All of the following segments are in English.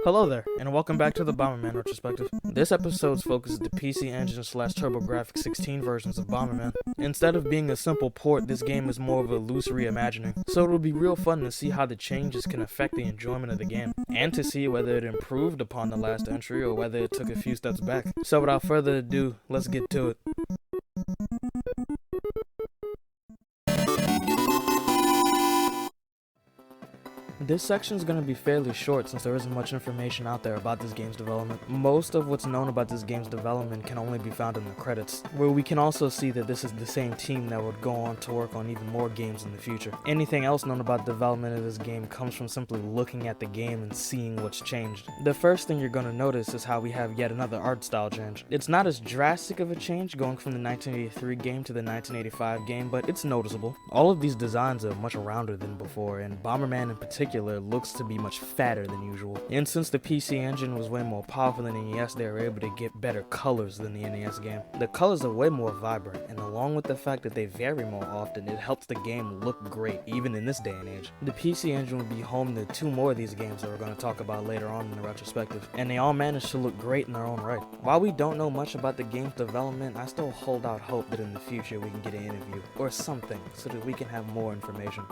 Hello there, and welcome back to the Bomberman Retrospective. This episode's focus is the PC Engine / TurboGrafx 16 versions of Bomberman. Instead of being a simple port, this game is more of a loose reimagining, so it'll be real fun to see how the changes can affect the enjoyment of the game, and to see whether it improved upon the last entry or whether it took a few steps back. So without further ado, let's get to it. This section is going to be fairly short since there isn't much information out there about this game's development. Most of what's known about this game's development can only be found in the credits, where we can also see that this is the same team that would go on to work on even more games in the future. Anything else known about the development of this game comes from simply looking at the game and seeing what's changed. The first thing you're going to notice is how we have yet another art style change. It's not as drastic of a change going from the 1983 game to the 1985 game, but it's noticeable. All of these designs are much rounder than before, and Bomberman in particular looks to be much fatter than usual. And since the PC Engine was way more powerful than NES, they were able to get better colors than the NES game. The colors are way more vibrant, and along with the fact that they vary more often, it helps the game look great, even in this day and age. The PC Engine will be home to two more of these games that we're going to talk about later on in the retrospective, and they all managed to look great in their own right. While we don't know much about the game's development, I still hold out hope that in the future we can get an interview, or something, so that we can have more information.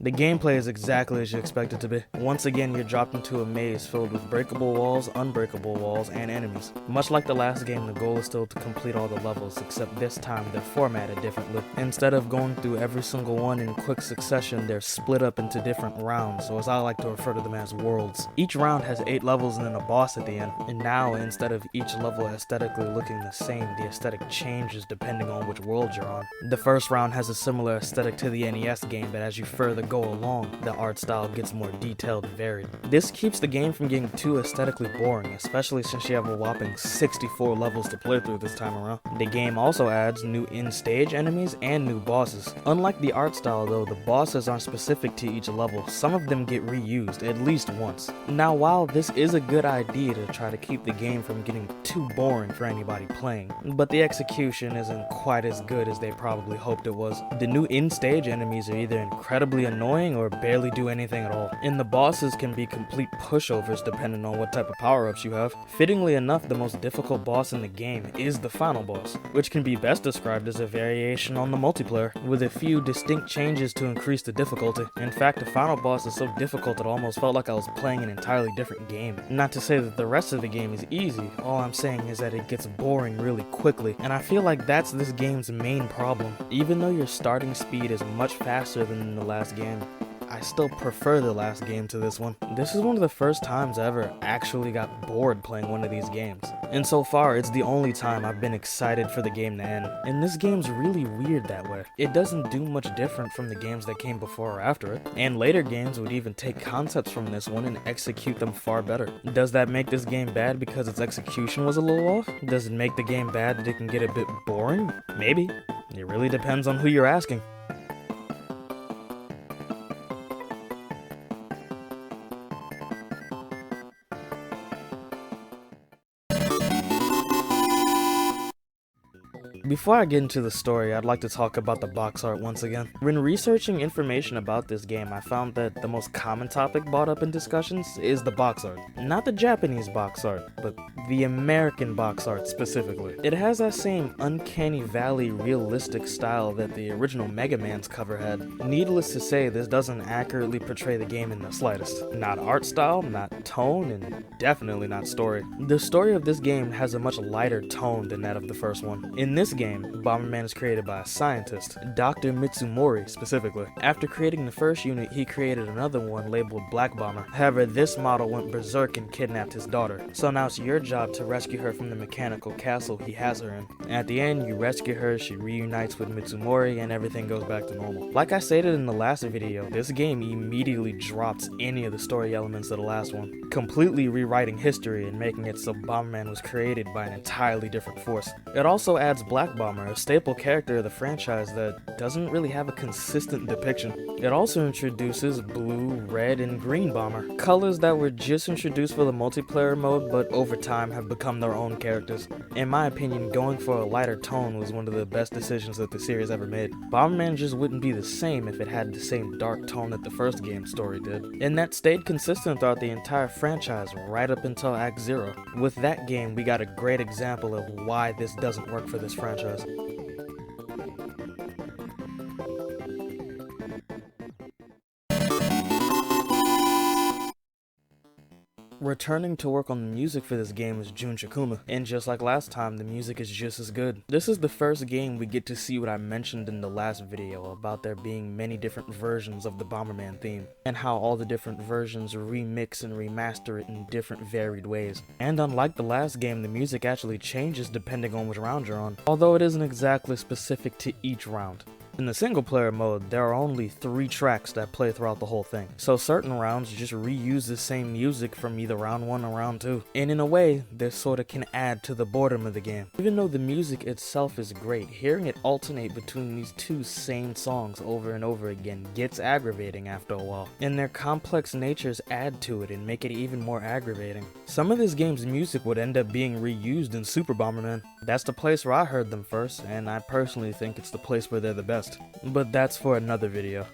The gameplay is exactly as you expect it to be. Once again, you're dropped into a maze filled with breakable walls, unbreakable walls, and enemies. Much like the last game, the goal is still to complete all the levels, except this time they're formatted differently. Instead of going through every single one in quick succession, they're split up into different rounds, or as I like to refer to them as worlds. Each round has 8 levels and then a boss at the end, and now instead of each level aesthetically looking the same, the aesthetic changes depending on which world you're on. The first round has a similar aesthetic to the NES game, but as you further go along, the art style gets more detailed and varied. This keeps the game from getting too aesthetically boring, especially since you have a whopping 64 levels to play through this time around. The game also adds new in-stage enemies and new bosses. Unlike the art style though, the bosses aren't specific to each level. Some of them get reused at least once. Now while this is a good idea to try to keep the game from getting too boring for anybody playing, but the execution isn't quite as good as they probably hoped it was. The new in-stage enemies are either incredibly annoying or barely do anything at all, and the bosses can be complete pushovers depending on what type of power-ups you have. Fittingly enough, the most difficult boss in the game is the final boss, which can be best described as a variation on the multiplayer, with a few distinct changes to increase the difficulty. In fact, the final boss is so difficult it almost felt like I was playing an entirely different game. Not to say that the rest of the game is easy, all I'm saying is that it gets boring really quickly, and I feel like that's this game's main problem. Even though your starting speed is much faster than in the last game, I still prefer the last game to this one. This is one of the first times I ever actually got bored playing one of these games. And so far, it's the only time I've been excited for the game to end. And this game's really weird that way. It doesn't do much different from the games that came before or after it. And later games would even take concepts from this one and execute them far better. Does that make this game bad because its execution was a little off? Does it make the game bad that it can get a bit boring? Maybe. It really depends on who you're asking. Before I get into the story, I'd like to talk about the box art once again. When researching information about this game, I found that the most common topic brought up in discussions is the box art. Not the Japanese box art, but the American box art specifically. It has that same uncanny valley realistic style that the original Mega Man's cover had. Needless to say, this doesn't accurately portray the game in the slightest. Not art style, not tone, and definitely not story. The story of this game has a much lighter tone than that of the first one. In this game, Bomberman is created by a scientist, Dr. Mitsumori specifically. After creating the first unit, he created another one labeled Black Bomber. However, this model went berserk and kidnapped his daughter. So now it's your job to rescue her from the mechanical castle he has her in. At the end, you rescue her, she reunites with Mitsumori, and everything goes back to normal. Like I stated in the last video, this game immediately drops any of the story elements of the last one, completely rewriting history and making it so Bomberman was created by an entirely different force. It also adds Black Bomber, a staple character of the franchise that doesn't really have a consistent depiction. It also introduces Blue, Red, and Green Bomber, colors that were just introduced for the multiplayer mode but over time have become their own characters. In my opinion, going for a lighter tone was one of the best decisions that the series ever made. Bomberman just wouldn't be the same if it had the same dark tone that the first game's story did, and that stayed consistent throughout the entire franchise right up until Act 0. With that game, we got a great example of why this doesn't work for this franchise. Returning to work on the music for this game is Jun Chikuma, and just like last time, the music is just as good. This is the first game we get to see what I mentioned in the last video about there being many different versions of the Bomberman theme, and how all the different versions remix and remaster it in different varied ways. And unlike the last game, the music actually changes depending on which round you're on, although it isn't exactly specific to each round. In the single player mode, there are only 3 tracks that play throughout the whole thing, so certain rounds just reuse the same music from either round 1 or round 2, and in a way, this sorta can add to the boredom of the game. Even though the music itself is great, hearing it alternate between these 2 same songs over and over again gets aggravating after a while, and their complex natures add to it and make it even more aggravating. Some of this game's music would end up being reused in Super Bomberman. That's the place where I heard them first, and I personally think it's the place where they're the best. But that's for another video.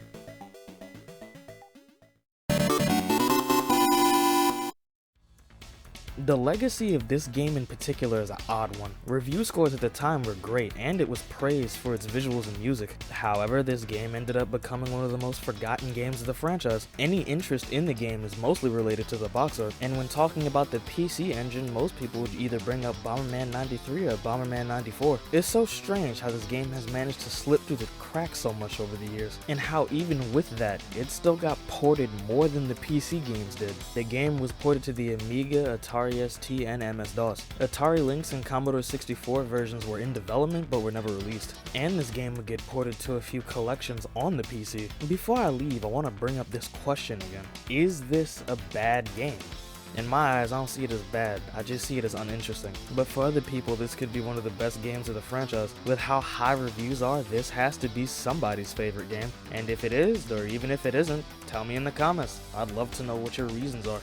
The legacy of this game in particular is an odd one. Review scores at the time were great, and it was praised for its visuals and music. However, this game ended up becoming one of the most forgotten games of the franchise. Any interest in the game is mostly related to the box art, and when talking about the PC engine, most people would either bring up Bomberman 93 or Bomberman 94. It's so strange how this game has managed to slip through the cracks so much over the years, and how even with that, it still got ported more than the PC games did. The game was ported to the Amiga, Atari ST, and MS-DOS. Atari Lynx and Commodore 64 versions were in development but were never released, and this game would get ported to a few collections on the PC. Before I leave, I want to bring up this question again. Is this a bad game? In my eyes, I don't see it as bad, I just see it as uninteresting. But for other people, this could be one of the best games of the franchise. With how high reviews are, this has to be somebody's favorite game. And if it is, or even if it isn't, tell me in the comments. I'd love to know what your reasons are.